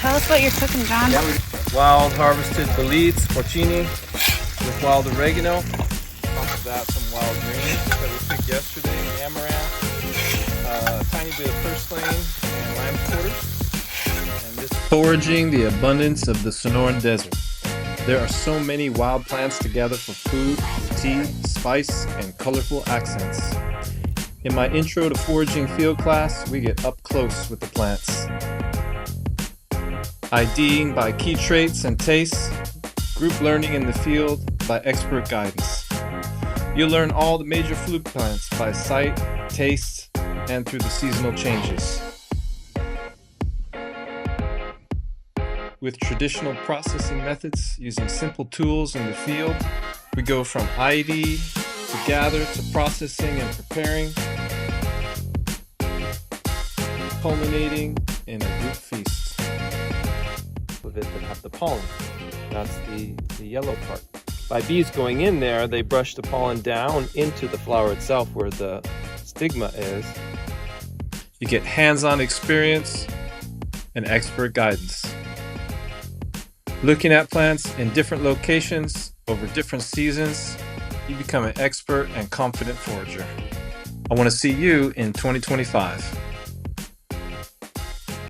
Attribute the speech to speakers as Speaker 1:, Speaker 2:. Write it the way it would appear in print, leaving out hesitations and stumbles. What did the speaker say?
Speaker 1: Tell us what you're cooking, John.
Speaker 2: Wild harvested boletes, porcini with wild oregano. On top of that, some wild greens that we picked yesterday, amaranth, a tiny bit of purslane and lime quarters. And this foraging the abundance of the Sonoran desert. There are so many wild plants together for food, tea, spice, and colorful accents. In my intro to foraging field class, we get up close with the plants. IDing by key traits and tastes, group learning in the field by expert guidance. You'll learn all the major food plants by sight, taste, and through the seasonal changes. With traditional processing methods using simple tools in the field, we go from ID to gather to processing and preparing, culminating in a group feast. Of it that have the pollen. That's the yellow part. By bees going in there, they brush the pollen down into the flower itself where the stigma is. You get hands-on experience and expert guidance. Looking at plants in different locations over different seasons, you become an expert and confident forager. I want to see you in 2025.